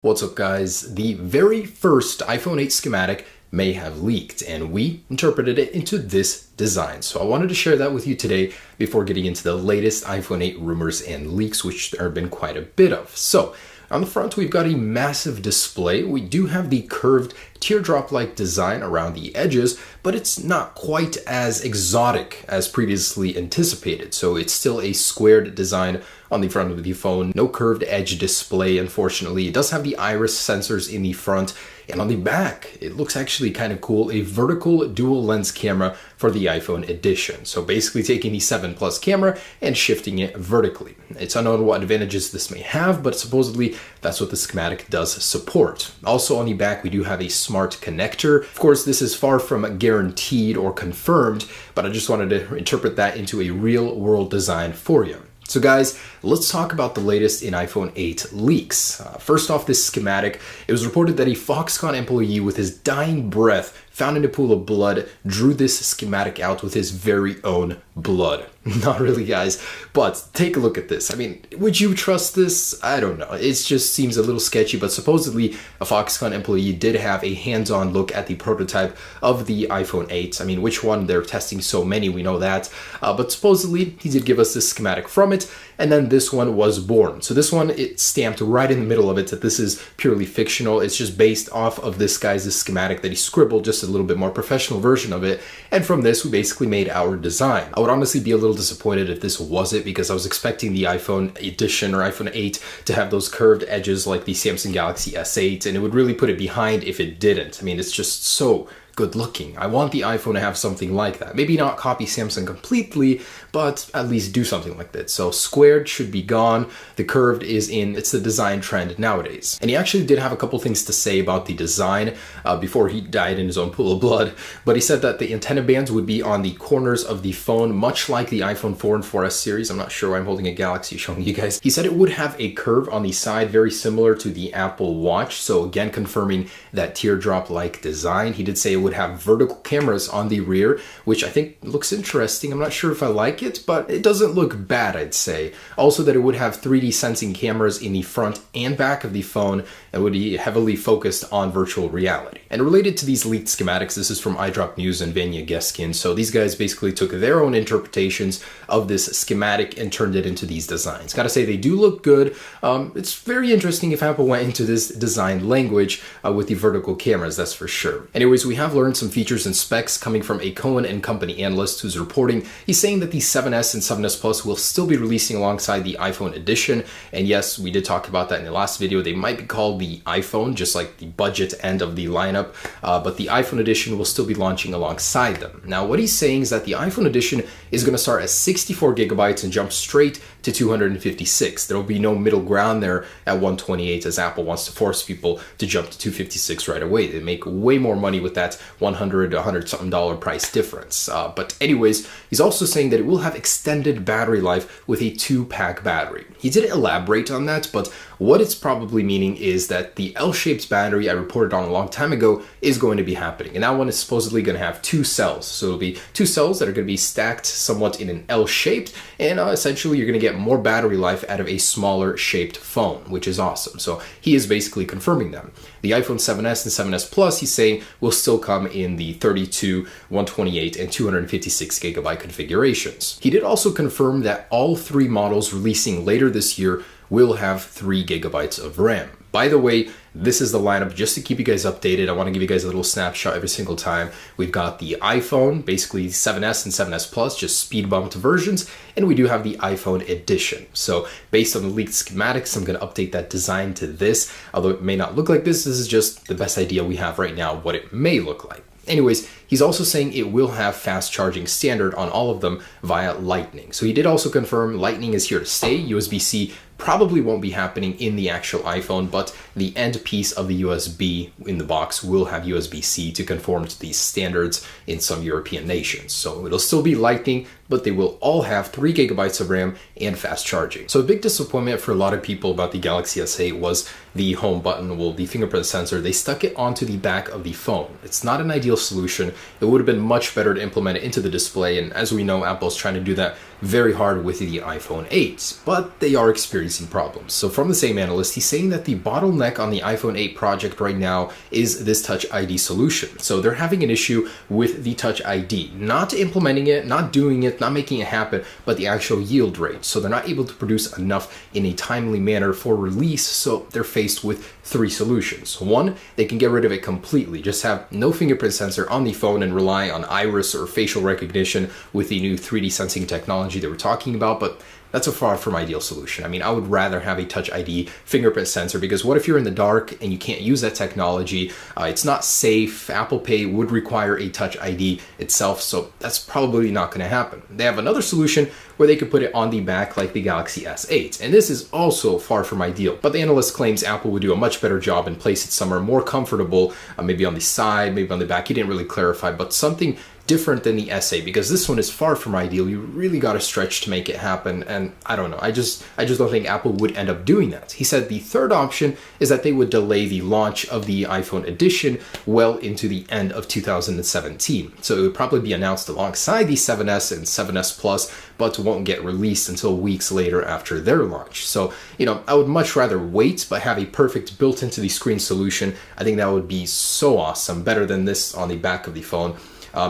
What's up, guys? The very first iPhone 8 schematic may have leaked, and we interpreted it into this design. So I wanted to share that with you today before getting into the latest iPhone 8 rumors and leaks, which there have been quite a bit of. So on the front, we've got a massive display. We do have the curved teardrop-like design around the edges, but it's not quite as exotic as previously anticipated. So it's still a squared design on the front of the phone. No curved edge display, unfortunately. It does have the iris sensors in the front, and on the back, it looks actually kind of cool. A vertical dual lens camera for the iPhone edition. So basically taking the 7 Plus camera and shifting it vertically. It's unknown what advantages this may have, but supposedly that's what the schematic does support. Also on the back, we do have a smart connector. Of course, this is far from guaranteed or confirmed, but I just wanted to interpret that into a real world design for you. So guys, let's talk about the latest in iPhone 8 leaks. First off, this schematic, it was reported that a Foxconn employee with his dying breath found in a pool of blood drew this schematic out with his very own blood. Not really, guys, but take a look at this. I mean, would you trust this? I don't know. It just seems a little sketchy, but supposedly a Foxconn employee did have a hands-on look at the prototype of the iPhone 8. I mean, which one? They're testing so many, we know that. But supposedly he did give us this schematic from it, and then this one was born. So this one, it's stamped right in the middle of it that this is purely fictional. It's just based off of this guy's schematic that he scribbled, just a little bit more professional version of it. And from this, we basically made our design. I would honestly be a little disappointed if this was it, because I was expecting the iPhone edition or iPhone 8 to have those curved edges like the Samsung Galaxy S8, and it would really put it behind if it didn't. I mean, it's just so good looking. I want the iPhone to have something like that. Maybe not copy Samsung completely, but at least do something like that. So squared should be gone. The curved is in. It's the design trend nowadays. And he actually did have a couple things to say about the design before he died in his own pool of blood. But he said that the antenna bands would be on the corners of the phone, much like the iPhone 4 and 4S series. I'm not sure why I'm holding a Galaxy showing you guys. He said it would have a curve on the side, very similar to the Apple Watch. So again, confirming that teardrop-like design. He did say it would have vertical cameras on the rear, which I think looks interesting. I'm not sure if I like it, but it doesn't look bad, I'd say. Also that it would have 3D sensing cameras in the front and back of the phone and would be heavily focused on virtual reality. And related to these leaked schematics, this is from iDrop News and Vanya Geskin. So these guys basically took their own interpretations of this schematic and turned it into these designs. Gotta say, they do look good. It's very interesting if Apple went into this design language with the vertical cameras, that's for sure. Anyways, we have learned some features and specs coming from a Cohen and Company analyst who's reporting. He's saying that the 7S and 7S Plus will still be releasing alongside the iPhone edition. And yes, we did talk about that in the last video. They might be called the iPhone, just like the budget end of the lineup, but the iPhone edition will still be launching alongside them. Now, what he's saying is that the iPhone edition is going to start at 64 gigabytes and jump straight to 256. There will be no middle ground there at 128, as Apple wants to force people to jump to 256 right away. They make way more money with that $100 something price difference. But anyways, he's also saying that it will have extended battery life with a 2-pack battery. He didn't elaborate on that, but what it's probably meaning is that the L-shaped battery I reported on a long time ago is going to be happening. And that one is supposedly going to have 2 cells. So it'll be 2 cells that are going to be stacked somewhat in an L-shaped, and essentially you're going to get more battery life out of a smaller shaped phone, which is awesome. So he is basically confirming them. The iPhone 7S and 7S Plus, he's saying, will still come in the 32, 128, and 256 gigabyte configurations. He did also confirm that all 3 models releasing later this year will have 3 gigabytes of RAM. By the way, this is the lineup just to keep you guys updated. I want to give you guys a little snapshot every single time. We've got the iPhone, basically 7S and 7S Plus, just speed bumped versions, and we do have the iPhone edition. So based on the leaked schematics, I'm going to update that design to this. Although it may not look like this is just the best idea we have right now of what it may look like. Anyways, he's also saying it will have fast charging standard on all of them via Lightning. So he did also confirm Lightning is here to stay. USB-C probably won't be happening in the actual iPhone, but the end piece of the USB in the box will have USB-C to conform to these standards in some European nations. So it'll still be Lightning, but they will all have 3 gigabytes of RAM and fast charging. So a big disappointment for a lot of people about the Galaxy S8 was the home button, well, the fingerprint sensor. They stuck it onto the back of the phone. It's not an ideal solution. It would have been much better to implement it into the display, and as we know, Apple's trying to do that very hard with the iPhone 8, but they are experiencing problems. So from the same analyst, he's saying that the bottleneck on the iPhone 8 project right now is this Touch ID solution. So they're having an issue with the Touch ID, not implementing it, not doing it, not making it happen, but the actual yield rate. So they're not able to produce enough in a timely manner for release, so they're faced with 3 solutions. 1, they can get rid of it completely, just have no fingerprint sensor on the phone and rely on iris or facial recognition with the new 3D sensing technology that we're talking about, but that's a far from ideal solution. I mean, I would rather have a Touch ID fingerprint sensor, because what if you're in the dark and you can't use that technology? It's not safe. Apple Pay would require a Touch ID itself, so that's probably not going to happen. They have another solution where they could put it on the back like the Galaxy S8, and this is also far from ideal. But the analyst claims Apple would do a much better job and place it somewhere more comfortable, maybe on the side, maybe on the back. He didn't really clarify, but something different than the S8, because this one is far from ideal. You really got to stretch to make it happen, and I don't know. I just don't think Apple would end up doing that. He said the third option is that they would delay the launch of the iPhone edition well into the end of 2017. So it would probably be announced alongside the 7S and 7S Plus, but won't get released until weeks later after their launch. So, I would much rather wait, but have a perfect built into the screen solution. I think that would be so awesome, better than this on the back of the phone.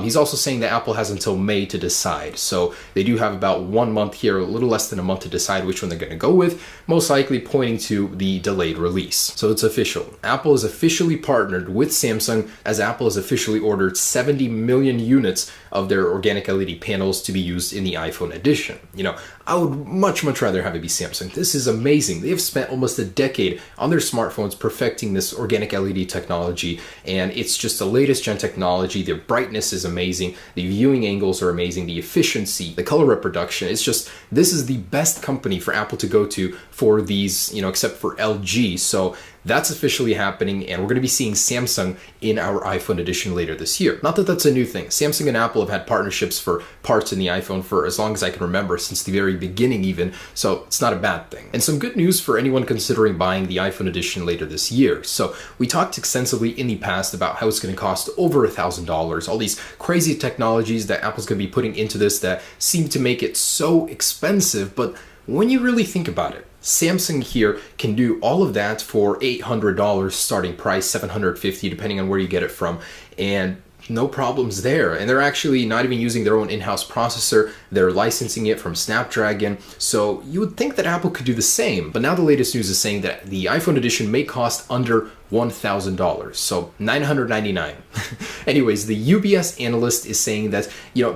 He's also saying that Apple has until May to decide. So they do have about 1 month here, a little less than a month to decide which one they're going to go with, most likely pointing to the delayed release. So it's official. Apple is officially partnered with Samsung, as Apple has officially ordered 70 million units of their organic LED panels to be used in the iPhone edition. I would much rather have it be Samsung. This is amazing. They have spent almost a decade on their smartphones perfecting this organic LED technology, and it's just the latest gen technology. Their brightness is amazing. The viewing angles are amazing. The efficiency, the color reproduction, this is the best company for Apple to go to for these, except for LG. So that's officially happening, and we're going to be seeing Samsung in our iPhone edition later this year. Not that that's a new thing. Samsung and Apple have had partnerships for parts in the iPhone for as long as I can remember, since the very beginning even, so it's not a bad thing. And some good news for anyone considering buying the iPhone edition later this year. So we talked extensively in the past about how it's going to cost over $1,000, all these crazy technologies that Apple's going to be putting into this that seem to make it so expensive, but when you really think about it, Samsung here can do all of that for $800 starting price, $750 depending on where you get it from, and no problems there. And they're actually not even using their own in-house processor. They're licensing it from Snapdragon. So you would think that Apple could do the same. But now the latest news is saying that the iPhone edition may cost under $1,000, so $999. Anyways, the UBS analyst is saying that,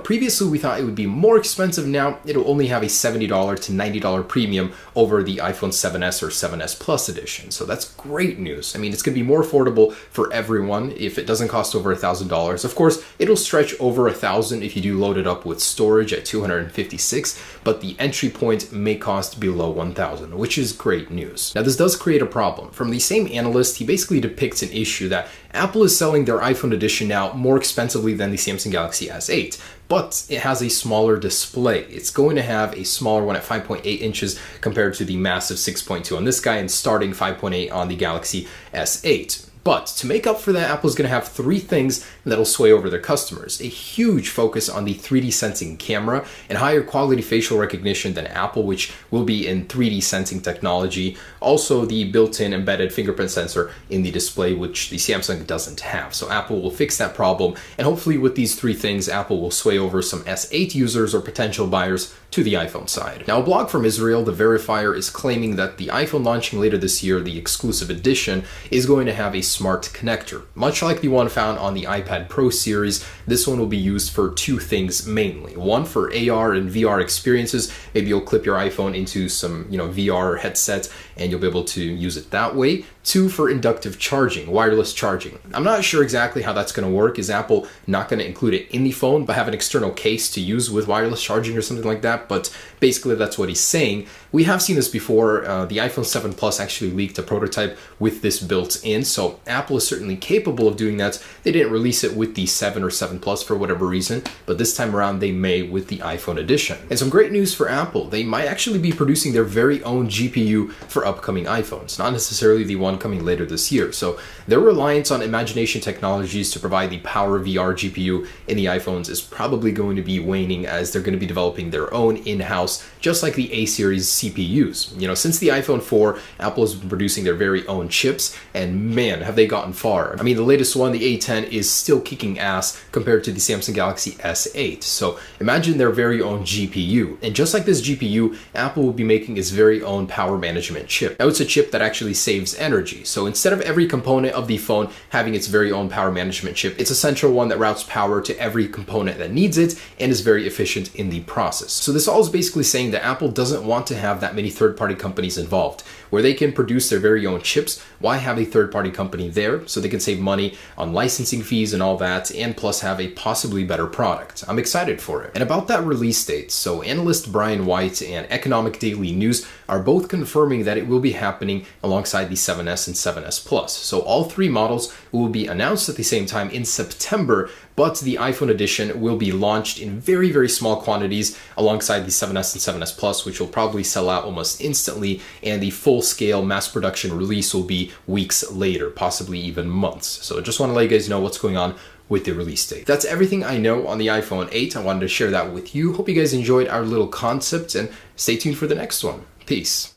previously we thought it would be more expensive. Now it'll only have a $70 to $90 premium over the iPhone 7S or 7S Plus edition. So that's great news. I mean, it's going to be more affordable for everyone if it doesn't cost over $1,000. Of course, it'll stretch over $1,000 if you do load it up with storage at 256, but the entry point may cost below $1,000, which is great news. Now, this does create a problem. From the same analyst, he basically depicts an issue that Apple is selling their iPhone edition now more expensively than the Samsung Galaxy S8, but it has a smaller display. It's going to have a smaller one at 5.8 inches compared to the massive 6.2 on this guy, and starting 5.8 on the Galaxy S8. But to make up for that, Apple's going to have 3 things that'll sway over their customers. A huge focus on the 3D sensing camera and higher quality facial recognition than Apple, which will be in 3D sensing technology. Also, the built-in embedded fingerprint sensor in the display, which the Samsung doesn't have. So Apple will fix that problem. And hopefully with these 3 things, Apple will sway over some S8 users or potential buyers to the iPhone side. Now, a blog from Israel, The Verifier, is claiming that the iPhone launching later this year, the exclusive edition, is going to have a smart connector. Much like the one found on the iPad Pro series, this one will be used for 2 things mainly. One, for AR and VR experiences. Maybe you'll clip your iPhone into some, VR headset and you'll be able to use it that way. 2, for inductive charging, wireless charging. I'm not sure exactly how that's going to work. Is Apple not going to include it in the phone but have an external case to use with wireless charging or something like that? But basically that's what he's saying. we have seen this before. The iPhone 7 Plus actually leaked a prototype with this built in, so Apple is certainly capable of doing that. They didn't release it with the 7 or 7 Plus for whatever reason, but this time around they may with the iPhone edition. And some great news for Apple, they might actually be producing their very own GPU for upcoming iPhones, not necessarily the one coming later this year. So their reliance on Imagination Technologies to provide the Power VR GPU in the iPhones is probably going to be waning, as they're going to be developing their own in-house, just like the A series CPUs. You know, since the iPhone 4, Apple has been producing their very own chips, and man, have they gotten far. I mean, the latest one, the A10, is still kicking ass compared to the Samsung Galaxy S8. So imagine their very own GPU. And just like this GPU, Apple will be making its very own power management chip. Now, it's a chip that actually saves energy. So instead of every component of the phone having its very own power management chip, it's a central one that routes power to every component that needs it and is very efficient in the process. So this all is basically saying that Apple doesn't want to have that many third-party companies involved. Where they can produce their very own chips, why have a third-party company there? So they can save money on licensing fees and all that, and plus have a possibly better product. I'm excited for it. And about that release date, so analyst Brian White and Economic Daily News are both confirming that it will be happening alongside the 7S and 7S Plus. So all three models will be announced at the same time in September, but the iPhone edition will be launched in very, very small quantities alongside the 7S and 7S Plus, which will probably sell out almost instantly, and the full-scale mass production release will be weeks later, possibly even months. So I just want to let you guys know what's going on with the release date. That's everything I know on the iPhone 8. I wanted to share that with you. Hope you guys enjoyed our little concept, and stay tuned for the next one. Peace.